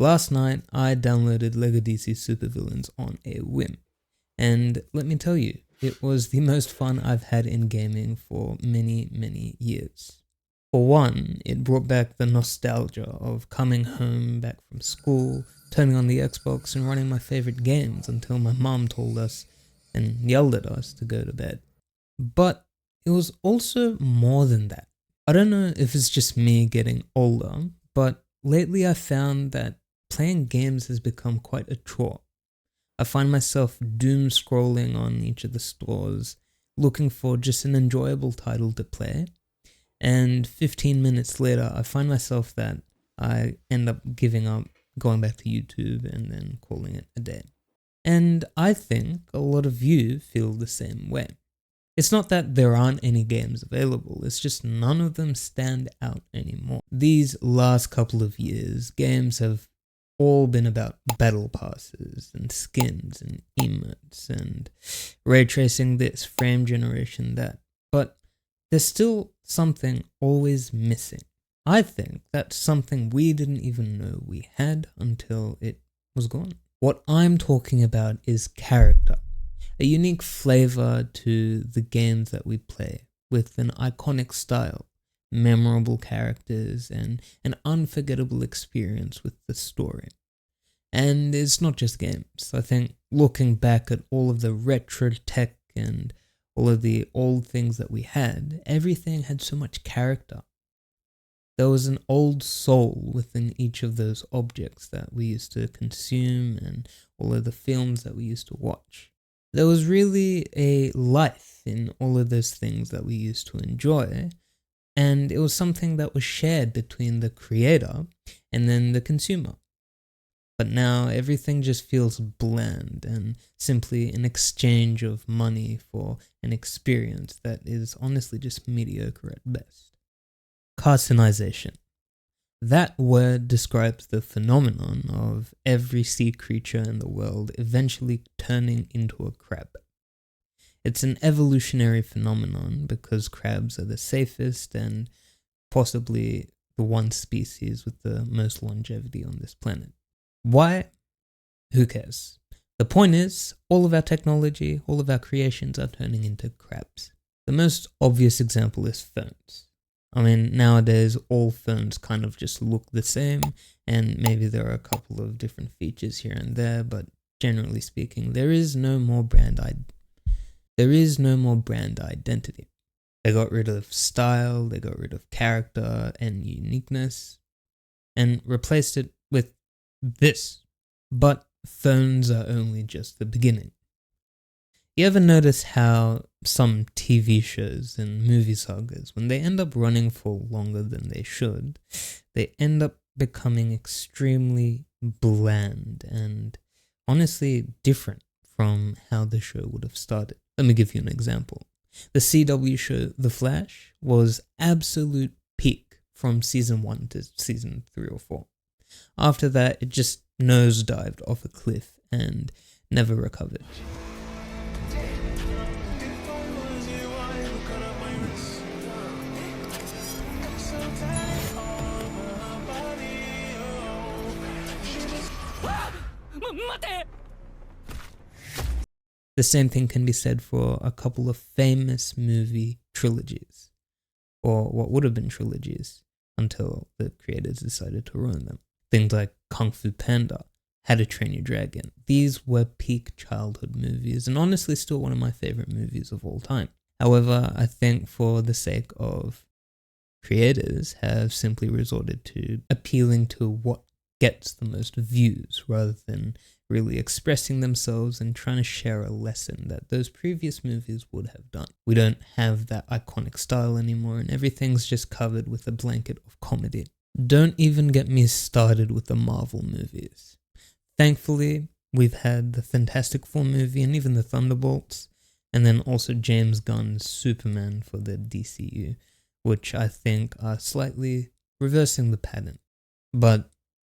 Last night, I downloaded LEGO DC Supervillains on a whim, and let me tell you, it was the most fun I've had in gaming for many, many years. For one, it brought back the nostalgia of coming home back from school, turning on the Xbox and running my favorite games until my mom told us and yelled at us to go to bed. But it was also more than that. I don't know if it's just me getting older, but lately I found that playing games has become quite a chore. I find myself doom scrolling on each of the stores, looking for just an enjoyable title to play, and 15 minutes later I find myself that I end up giving up, going back to YouTube and then calling it a day. And I think a lot of you feel the same way. It's not that there aren't any games available, it's just none of them stand out anymore. These last couple of years, games have all been about battle passes and skins and emotes and ray tracing this, frame generation that. But there's still something always missing. I think that's something we didn't even know we had until it was gone. What I'm talking about is character. A unique flavor to the games that we play, with an iconic style, memorable characters, and an unforgettable experience with the story. And it's not just games. I think looking back at all of the retro tech and all of the old things that we had, everything had so much character. There was an old soul within each of those objects that we used to consume and all of the films that we used to watch. There was really a life in all of those things that we used to enjoy, and it was something that was shared between the creator and then the consumer. But now everything just feels bland and simply an exchange of money for an experience that is honestly just mediocre at best. Cartoonization. That word describes the phenomenon of every sea creature in the world eventually turning into a crab. It's an evolutionary phenomenon because crabs are the safest and possibly the one species with the most longevity on this planet. Why? Who cares? The point is, all of our technology, all of our creations are turning into crabs. The most obvious example is phones. I mean, nowadays all phones kind of just look the same, and maybe there are a couple of different features here and there, but generally speaking, there is no more brand identity. They got rid of style, they got rid of character and uniqueness, and replaced it with this. But phones are only just the beginning. You ever notice how some TV shows and movie sagas, when they end up running for longer than they should, they end up becoming extremely bland and honestly different from how the show would have started? Let me give you an example. The CW show The Flash was absolute peak from season 1 to season 3 or 4. After that, it just nosedived off a cliff and never recovered. The same thing can be said for a couple of famous movie trilogies, or what would have been trilogies until the creators decided to ruin them. Things like Kung Fu Panda, How to Train Your Dragon. These were peak childhood movies, and honestly still one of my favorite movies of all time. However, I think for the sake of creators have simply resorted to appealing to what gets the most views rather than really expressing themselves and trying to share a lesson that those previous movies would have done. We don't have that iconic style anymore, and everything's just covered with a blanket of comedy. Don't even get me started with the Marvel movies. Thankfully, we've had the Fantastic Four movie and even the Thunderbolts, and then also James Gunn's Superman for the DCU, which I think are slightly reversing the pattern. But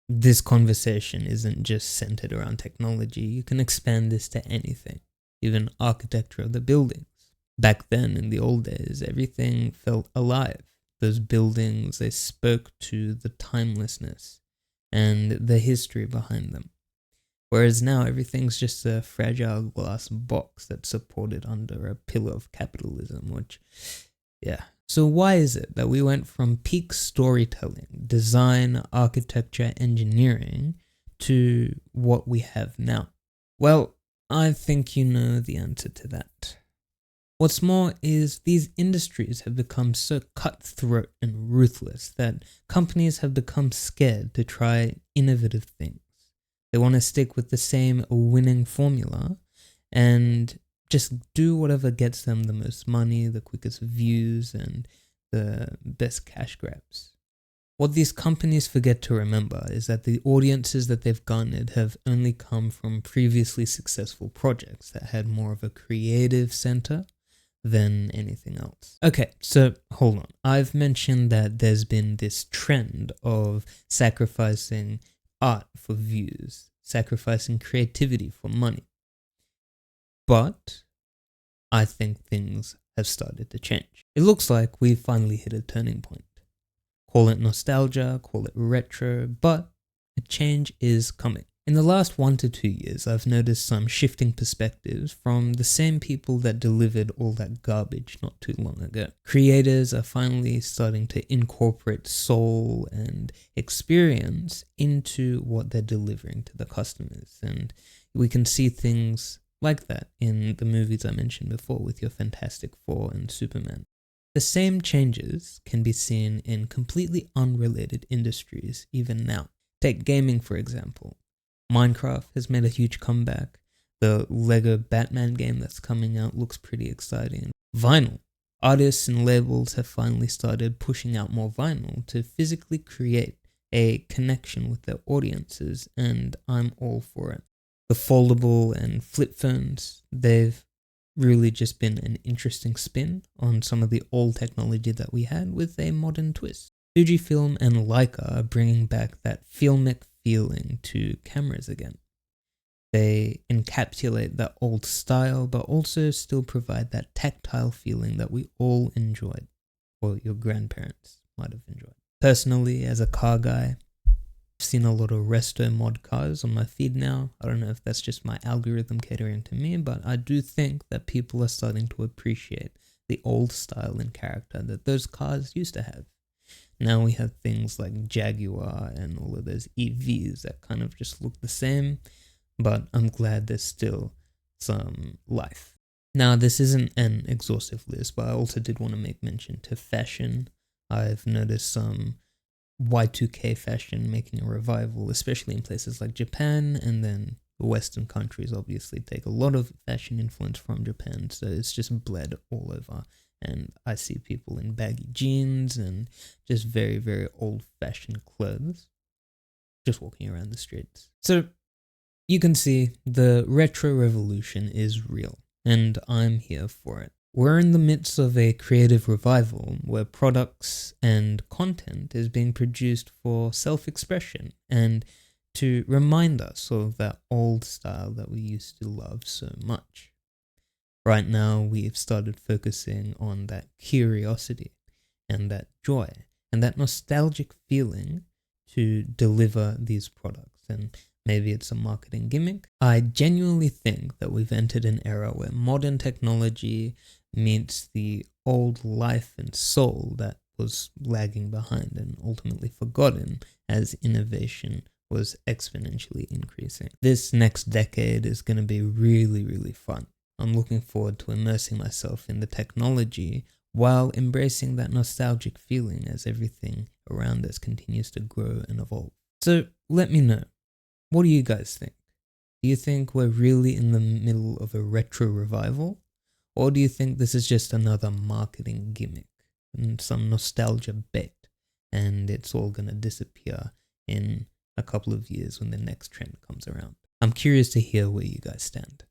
this conversation isn't just centered around technology. You can expand this to anything, even architecture of the buildings. Back then, in the old days, everything felt alive. Those buildings, they spoke to the timelessness and the history behind them. Whereas now everything's just a fragile glass box that's supported under a pillar of capitalism, which, yeah. So why is it that we went from peak storytelling, design, architecture, engineering to what we have now? Well, I think you know the answer to that. What's more is these industries have become so cutthroat and ruthless that companies have become scared to try innovative things. They want to stick with the same winning formula and just do whatever gets them the most money, the quickest views, and the best cash grabs. What these companies forget to remember is that the audiences that they've garnered have only come from previously successful projects that had more of a creative center than anything else. Okay, so hold on. I've mentioned that there's been this trend of sacrificing art for views, sacrificing creativity for money. But I think things have started to change. It looks like we've finally hit a turning point. Call it nostalgia, call it retro, but a change is coming. In the last 1 to 2 years, I've noticed some shifting perspectives from the same people that delivered all that garbage not too long ago. Creators are finally starting to incorporate soul and experience into what they're delivering to the customers. And we can see things like that in the movies I mentioned before with your Fantastic Four and Superman. The same changes can be seen in completely unrelated industries even now. Take gaming, for example. Minecraft has made a huge comeback. The Lego Batman game that's coming out looks pretty exciting. Vinyl. Artists and labels have finally started pushing out more vinyl to physically create a connection with their audiences, and I'm all for it. The foldable and flip phones, they've really just been an interesting spin on some of the old technology that we had with a modern twist. Fujifilm and Leica are bringing back that filmic feeling to cameras again. They encapsulate that old style, but also still provide that tactile feeling that we all enjoyed, or your grandparents might have enjoyed. Personally, as a car guy, I've seen a lot of resto mod cars on my feed now. I don't know if that's just my algorithm catering to me, but I do think that people are starting to appreciate the old style and character that those cars used to have. Now we have things like Jaguar and all of those EVs that kind of just look the same, but I'm glad there's still some life. Now, this isn't an exhaustive list, but I also did want to make mention to fashion. I've noticed some Y2K fashion making a revival, especially in places like Japan, and then the Western countries obviously take a lot of fashion influence from Japan, so it's just bled all over. And I see people in baggy jeans and just very, very old-fashioned clothes just walking around the streets. So you can see the retro revolution is real, and I'm here for it. We're in the midst of a creative revival where products and content is being produced for self-expression and to remind us of that old style that we used to love so much. Right now, we've started focusing on that curiosity and that joy and that nostalgic feeling to deliver these products. And maybe it's a marketing gimmick. I genuinely think that we've entered an era where modern technology meets the old life and soul that was lagging behind and ultimately forgotten as innovation was exponentially increasing. This next decade is going to be really, really fun. I'm looking forward to immersing myself in the technology while embracing that nostalgic feeling as everything around us continues to grow and evolve. So let me know, what do you guys think? Do you think we're really in the middle of a retro revival? Or do you think this is just another marketing gimmick and some nostalgia bait, and it's all going to disappear in a couple of years when the next trend comes around? I'm curious to hear where you guys stand.